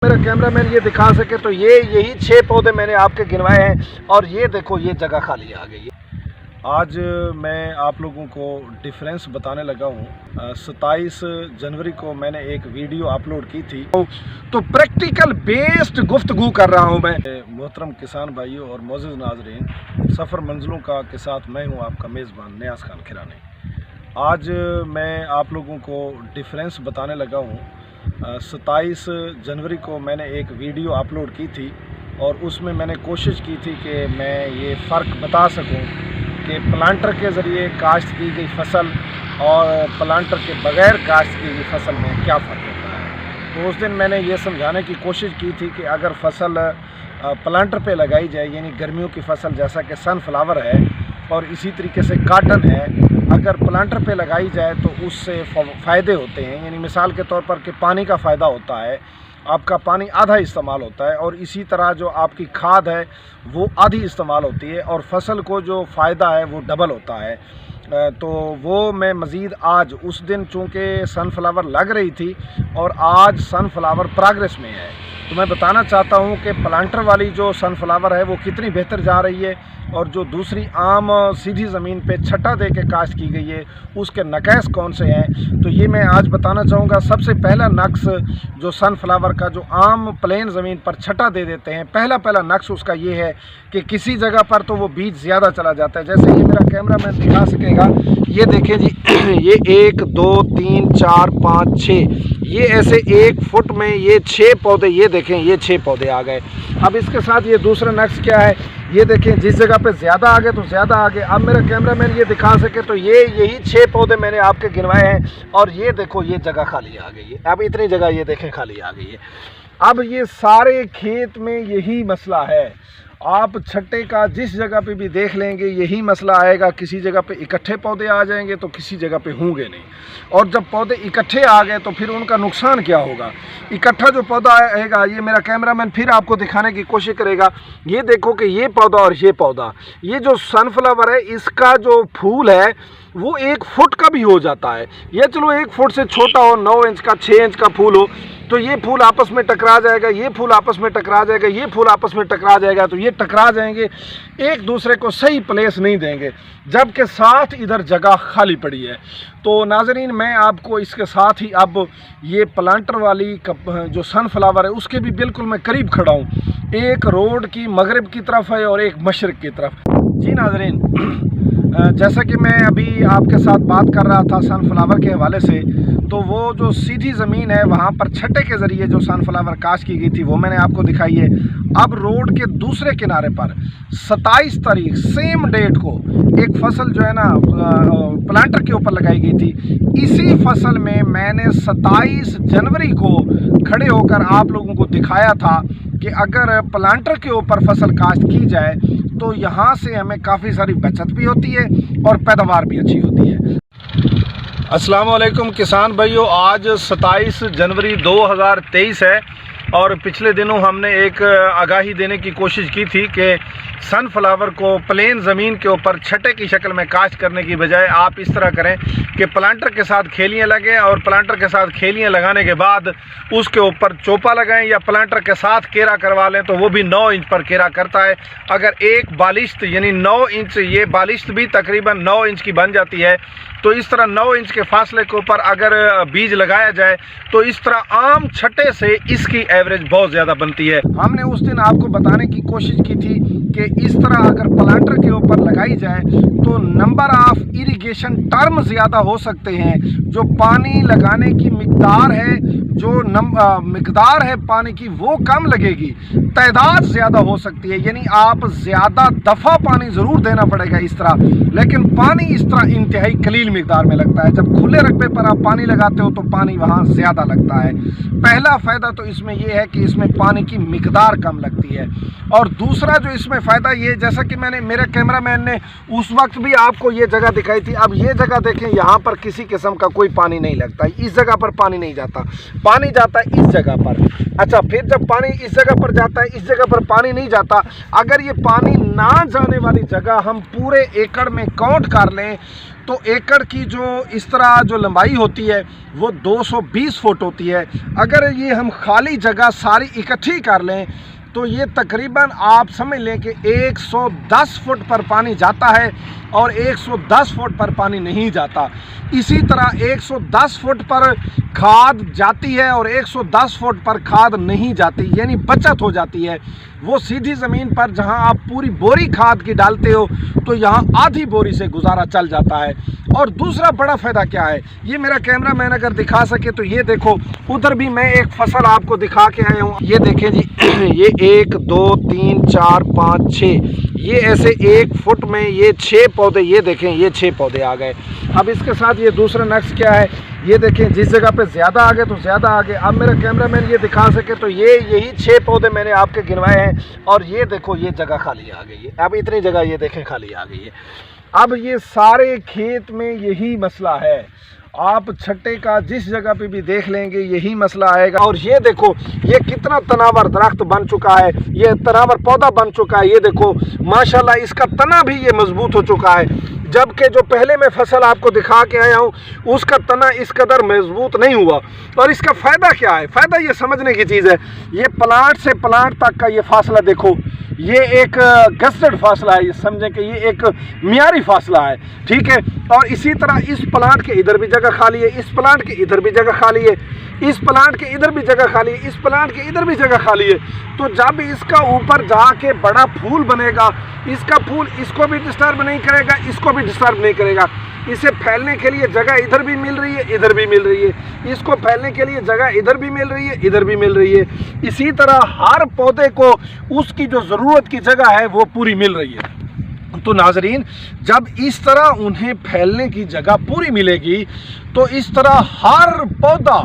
मेरा कैमरामैन ये दिखा सके तो यही 6 पौधे मैंने आपके गिनवाए हैं और ये देखो ये जगह खाली आ गई है। आज मैं आप लोगों को डिफरेंस बताने लगा हूँ। 27 जनवरी को मैंने एक वीडियो अपलोड की थी तो प्रैक्टिकल बेस्ड गुफ्तगू कर रहा हूँ मैं। मोहतरम किसान भाइयों और मोअज़्ज़िज़ नाज़रीन, सफ़र मंजिलों का के साथ मैं हूँ आपका मेज़बान नियाज़ खान खिरानी। आज मैं आप लोगों को डिफरेंस बताने लगा हूँ। 27 जनवरी को मैंने एक वीडियो अपलोड की थी और उसमें मैंने कोशिश की थी कि मैं ये फ़र्क बता सकूं कि प्लांटर के ज़रिए काश्त की गई फसल और प्लांटर के बग़ैर काश्त की गई फसल में क्या फ़र्क होता है। तो उस दिन मैंने ये समझाने की कोशिश की थी कि अगर फसल प्लांटर पे लगाई जाए, यानी गर्मियों की फसल जैसा कि सनफ्लावर है और इसी तरीके से काटन है, अगर प्लांटर पे लगाई जाए तो उससे फ़ायदे होते हैं। यानी मिसाल के तौर पर कि पानी का फ़ायदा होता है, आपका पानी आधा इस्तेमाल होता है और इसी तरह जो आपकी खाद है वो आधी इस्तेमाल होती है और फसल को जो फ़ायदा है वो डबल होता है। तो वो मैं मज़ीद आज, उस दिन चूँकि सनफ्लावर लग रही थी और आज सनफ्लावर प्रोग्रेस में है, तो मैं बताना चाहता हूँ कि प्लांटर वाली जो सनफ्लावर है वो कितनी बेहतर जा रही है और जो दूसरी आम सीधी ज़मीन पे छट्टा दे के काश्त की गई है उसके नक़ाइस कौन से हैं। तो ये मैं आज बताना चाहूँगा। सबसे पहला नक्स जो सनफ्लावर का, जो आम प्लेन ज़मीन पर छट्टा दे देते हैं, पहला नक्स उसका ये है कि किसी जगह पर तो वो बीज ज़्यादा चला जाता है। जैसे ये मेरा कैमरामैन दिखा सकेगा, ये देखें जी ये 1 2 3 4 5 6, ये ऐसे 1 फुट में ये 6 पौधे, ये देखें ये 6 पौधे आ गए। अब इसके साथ ये दूसरा नक्स क्या है, ये देखें जिस जगह पे ज़्यादा आ गए तो ज़्यादा आ गए। अब मेरा कैमरामैन ये दिखा सके तो यही 6 पौधे मैंने आपके गिनवाए हैं और ये देखो ये जगह खाली आ गई है। अब इतनी जगह ये देखें खाली आ गई है। अब ये सारे खेत में यही मसला है। आप छट्टे का जिस जगह पे भी देख लेंगे यही मसला आएगा। किसी जगह पे इकट्ठे पौधे आ जाएंगे तो किसी जगह पे होंगे नहीं, और जब पौधे इकट्ठे आ गए तो फिर उनका नुकसान क्या होगा। इकट्ठा जो पौधा आएगा, ये मेरा कैमरामैन फिर आपको दिखाने की कोशिश करेगा, ये देखो कि ये पौधा और ये पौधा, ये जो सनफ्लावर है इसका जो फूल है वो 1 फुट का भी हो जाता है। या चलो 1 फुट से छोटा हो, 9 इंच का 6 इंच का फूल हो, तो ये फूल आपस में टकरा जाएगा, ये फूल आपस में टकरा जाएगा, ये फूल आपस में टकरा जाएगा, तो ये टकरा जाएंगे, एक दूसरे को सही प्लेस नहीं देंगे, जबकि साथ इधर जगह खाली पड़ी है। तो नाज़रीन, मैं आपको इसके साथ ही अब ये प्लांटर वाली जो सनफ्लावर है उसके भी बिल्कुल मैं करीब खड़ा हूँ। एक रोड की मगरिब की तरफ है और एक मशरिक़ की तरफ। जी नाज़रीन, जैसा कि मैं अभी आपके साथ बात कर रहा था सनफ्लावर के हवाले से, तो वो जो सीधी ज़मीन है वहाँ पर छट्टे के ज़रिए जो सनफ्लावर काश्त की गई थी वो मैंने आपको दिखाई है। अब रोड के दूसरे किनारे पर 27 तारीख सेम डेट को एक फसल जो है ना प्लांटर के ऊपर लगाई गई थी। इसी फसल में मैंने 27 जनवरी को खड़े होकर आप लोगों को दिखाया था कि अगर प्लांटर के ऊपर फसल काश्त की जाए तो यहाँ से हमें काफ़ी सारी बचत भी होती है और पैदावार भी अच्छी होती है। अस्सलाम वालेकुम किसान भाइयों, आज 27 जनवरी 2023 है और पिछले दिनों हमने एक आगाही देने की कोशिश की थी कि सनफ्लावर को प्लेन ज़मीन के ऊपर छट्टे की शक्ल में काश्त करने की बजाय आप इस तरह करें कि प्लांटर के साथ खेलियाँ लगें और प्लांटर के साथ खेलियाँ लगाने के बाद उसके ऊपर चोपा लगाएं या प्लांटर के साथ केरा करवा लें तो वो भी 9 इंच पर केरा करता है। अगर एक बालिश्त यानी 9 इंच, ये बालिश्त भी तकरीबन 9 इंच की बन जाती है, तो इस तरह 9 इंच के फासले के ऊपर अगर बीज लगाया जाए तो इस तरह आम छट्टे से इसकी एवरेज बहुत ज़्यादा बनती है। हमने उस दिन आपको बताने की कोशिश की थी कि इस तरह अगर प्लांटर के ऊपर लगाई जाए तो नंबर ऑफ इरिगेशन टर्म ज़्यादा हो सकते हैं। जो पानी लगाने की मिकदार है, जो मिकदार है पानी की वो कम लगेगी, तादाद ज़्यादा हो सकती है। यानी आप ज़्यादा दफ़ा पानी ज़रूर देना पड़ेगा इस तरह, लेकिन पानी इस तरह इंतहाई कलील मिकदार में लगता है। जब खुले रकबे पर आप पानी लगाते हो तो पानी वहाँ ज़्यादा लगता है। पहला फ़ायदा तो इसमें यह है कि इसमें पानी की मिकदार कम लगती है, और दूसरा जो इसमें फ़ायदा ये, जैसा कि मैंने, मेरे कैमरामैन ने उस वक्त भी आपको ये जगह दिखाई थी। अब ये जगह देखें, यहाँ पर किसी किस्म का कोई पानी नहीं लगता, इस जगह पर पानी नहीं जाता, पानी जाता है इस जगह पर। अच्छा, फिर जब पानी इस जगह पर जाता है, इस जगह पर पानी नहीं जाता, अगर ये पानी ना जाने वाली जगह हम पूरे एकड़ में काउंट कर लें तो एकड़ की जो इस तरह जो लंबाई होती है वो 220 फुट होती है। अगर ये हम खाली जगह सारी इकट्ठी कर लें तो ये तकरीबन आप समझ लें कि 110 फुट पर पानी जाता है और 110 फुट पर पानी नहीं जाता। इसी तरह 110 फुट पर खाद जाती है और 110 फुट पर खाद नहीं जाती, यानी बचत हो जाती है। वो सीधी ज़मीन पर जहां आप पूरी बोरी खाद की डालते हो तो यहां आधी बोरी से गुजारा चल जाता है। और दूसरा बड़ा फ़ायदा क्या है, ये मेरा कैमरा मैन अगर दिखा सके तो ये देखो, उधर भी मैं एक फसल आपको दिखा के आया हूँ। ये देखें जी, ये 1 2 3 4 5 6, ये ऐसे 1 फुट में ये 6 पौधे, ये देखें ये 6 पौधे आ गए। अब इसके साथ ये दूसरा नक्श क्या है, ये देखें जिस जगह पे ज़्यादा आ गए तो ज़्यादा आ गए। अब मेरा कैमरामैन ये दिखा सके तो ये यही 6 पौधे मैंने आपके गिनवाए हैं और ये देखो ये जगह खाली आ गई है। अब इतनी जगह ये देखें खाली आ गई है। अब ये सारे खेत में यही मसला है, आप छट्टे का जिस जगह पे भी देख लेंगे यही मसला आएगा। और ये देखो ये कितना तनावर दरख्त बन चुका है, ये तनावर पौधा बन चुका है। ये देखो माशाल्लाह इसका तना भी ये मजबूत हो चुका है, जबकि जो पहले मैं फसल आपको दिखा के आया हूँ उसका तना इस कदर मजबूत नहीं हुआ। और इसका फ़ायदा क्या है, फ़ायदा ये समझने की चीज़ है। ये प्लांट से प्लांट तक का ये फासला देखो, ये एक गस्टेड फासला है, ये समझें कि ये एक मियारी फासला है, ठीक है। और इसी तरह इस प्लांट के इधर भी जगह खाली है, इस प्लांट के इधर भी जगह खाली है, इस प्लांट के इधर भी जगह खाली है, इस प्लांट के इधर भी जगह खाली है। तो जब इसका ऊपर जाके बड़ा फूल बनेगा, इसका फूल इसको भी डिस्टर्ब नहीं करेगा, इसको भी डिस्टर्ब नहीं करेगा। इसे फैलने के लिए जगह इधर भी मिल रही है, इधर भी मिल रही है, इसको फैलने के लिए जगह इधर भी मिल रही है, इधर भी मिल रही है। इसी तरह हर पौधे को उसकी जो ज़रूरत की जगह है वो पूरी मिल रही है। तो नाजरीन, जब इस तरह उन्हें फैलने की जगह पूरी मिलेगी तो इस तरह हर पौधा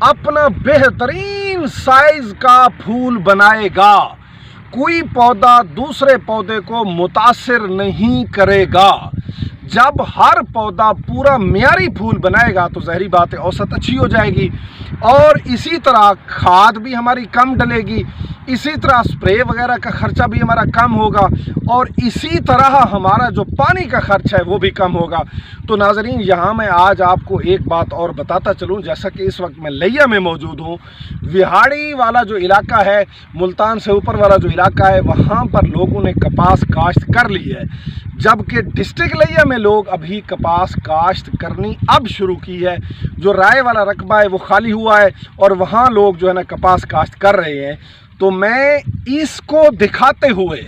अपना बेहतरीन साइज का फूल बनाएगा, कोई पौधा दूसरे पौधे को मुतासिर नहीं करेगा। जब हर पौधा पूरा मियारी फूल बनाएगा तो ज़ाहिरी बात है औसत अच्छी हो जाएगी। और इसी तरह खाद भी हमारी कम डलेगी, इसी तरह स्प्रे वगैरह का ख़र्चा भी हमारा कम होगा और इसी तरह हमारा जो पानी का खर्च है वो भी कम होगा। तो नाजरीन, यहाँ मैं आज आपको एक बात और बताता चलूँ, जैसा कि इस वक्त मैं लिया में मौजूद हूँ। विहाड़ी वाला जो इलाका है, मुल्तान से ऊपर वाला जो इलाका है, वहाँ पर लोगों ने कपास काश्त कर ली है, जबकि डिस्ट्रिक्ट लिया में लोग अभी कपास काश्त करनी अब शुरू की है। जो राय वाला रकबा है वो खाली हुआ है और वहाँ लोग जो है ना कपास काश्त कर रहे हैं। तो मैं इसको दिखाते हुए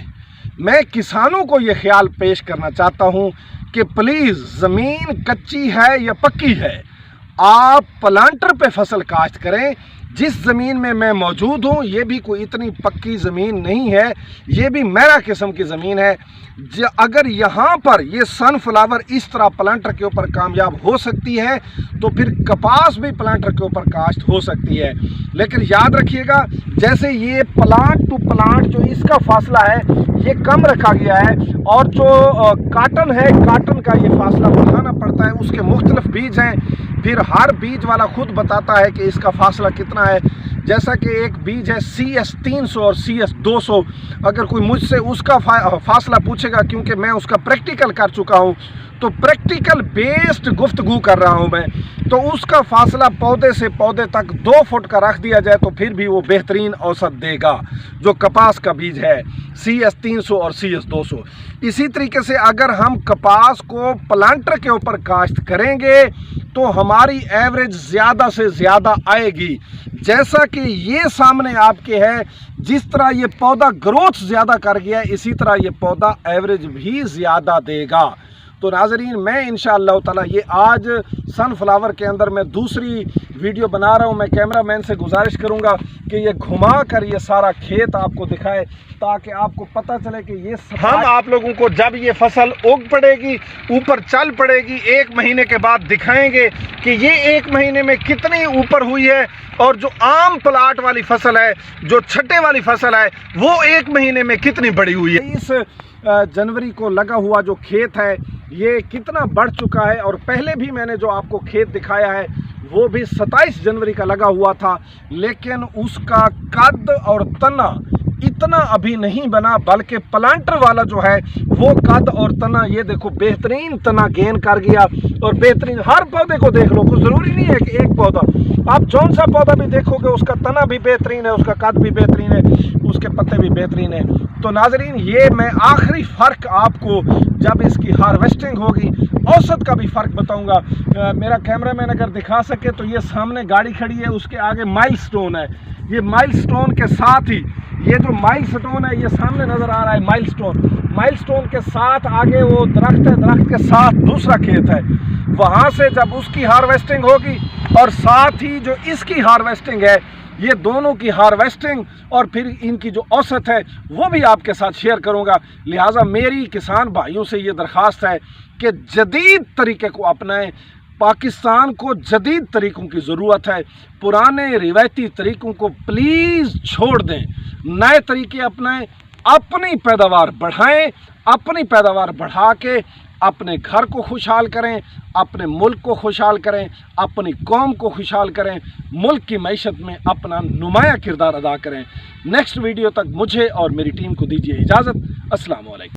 मैं किसानों को ये ख्याल पेश करना चाहता हूँ कि प्लीज़, ज़मीन कच्ची है या पक्की है, आप प्लांटर पे फसल काश्त करें। जिस ज़मीन में मैं मौजूद हूँ ये भी कोई इतनी पक्की ज़मीन नहीं है, ये भी मेरा किस्म की ज़मीन है। अगर यहाँ पर ये सनफ्लावर इस तरह प्लांटर के ऊपर कामयाब हो सकती है तो फिर कपास भी प्लांटर के ऊपर काश्त हो सकती है। लेकिन याद रखिएगा, जैसे ये प्लांट टू प्लांट जो इसका फासला है ये कम रखा गया है और जो काटन है, काटन का ये फासला बढ़ाना पड़ता है। उसके मुख्तलिफ बीज हैं, फिर हर बीज वाला खुद बताता है कि इसका फासला कितना है। जैसा कि एक बीज है CS 300 और CS 200, अगर कोई मुझसे उसका फासला पूछेगा, क्योंकि मैं उसका प्रैक्टिकल कर चुका हूँ तो प्रैक्टिकल बेस्ड गुफ्तगू कर रहा हूँ मैं, तो उसका फासला पौधे से पौधे तक 2 फुट का रख दिया जाए तो फिर भी वो बेहतरीन औसत देगा जो कपास का बीज है, CS 300 और CS 200। इसी तरीके से अगर हम कपास को प्लांटर के ऊपर काश्त करेंगे तो हमारी एवरेज ज़्यादा से ज़्यादा आएगी। जैसा कि ये सामने आपके है, जिस तरह ये पौधा ग्रोथ ज़्यादा कर गया है, इसी तरह ये पौधा एवरेज भी ज़्यादा देगा। तो नाजरीन, मैं इंशाअल्लाह ताला ये आज सनफ्लावर के अंदर मैं दूसरी वीडियो बना रहा हूँ। मैं कैमरामैन से गुजारिश करूँगा कि ये घुमा कर ये सारा खेत आपको दिखाए ताकि आपको पता चले कि ये हम आप लोगों को जब ये फसल उग पड़ेगी, ऊपर चल पड़ेगी, 1 महीने के बाद दिखाएंगे कि ये 1 महीने में कितनी ऊपर हुई है और जो आम प्लाट वाली फसल है, जो छट्टे वाली फसल है, वो 1 महीने में कितनी बड़ी हुई है। इस जनवरी को लगा हुआ जो खेत है ये कितना बढ़ चुका है। और पहले भी मैंने जो आपको खेत दिखाया है वो भी 27 जनवरी का लगा हुआ था, लेकिन उसका कद और तना इतना अभी नहीं बना, बल्कि प्लांटर वाला जो है वो कद और तना, ये देखो बेहतरीन तना गेन कर गया। और बेहतरीन, हर पौधे को देख लो, कुछ ज़रूरी नहीं है कि एक पौधा, आप जौन सा पौधा भी देखोगे उसका तना भी बेहतरीन है, उसका कद भी बेहतरीन है, उसके पत्ते भी बेहतरीन है। तो नाजरीन, ये मैं आखिरी फ़र्क आपको जब इसकी हार्वेस्टिंग होगी औसत का भी फ़र्क बताऊंगा। मेरा कैमरामैन अगर दिखा सके तो ये सामने गाड़ी खड़ी है, उसके आगे माइलस्टोन है। ये माइलस्टोन के साथ ही, ये जो माइलस्टोन है ये सामने नज़र आ रहा है माइलस्टोन के साथ आगे वो दरख्त है, दरख्त के साथ दूसरा खेत है। वहाँ से जब उसकी हार्वेस्टिंग होगी और साथ ही जो इसकी हार्वेस्टिंग है, ये दोनों की हार्वेस्टिंग और फिर इनकी जो औसत है वो भी आपके साथ शेयर करूंगा। लिहाजा मेरी किसान भाइयों से ये दरख्वास्त है कि जदीद तरीके को अपनाएं। पाकिस्तान को जदीद तरीक़ों की ज़रूरत है, पुराने रिवायती तरीक़ों को प्लीज़ छोड़ दें, नए तरीके अपनाएं, अपनी पैदावार बढ़ाएं, अपनी पैदावार बढ़ा के अपने घर को खुशहाल करें, अपने मुल्क को खुशहाल करें, अपनी कौम को खुशहाल करें, मुल्क की मईशत में अपना नुमाया किरदार अदा करें। नेक्स्ट वीडियो तक मुझे और मेरी टीम को दीजिए इजाज़त। अस्सलाम वालेकुम।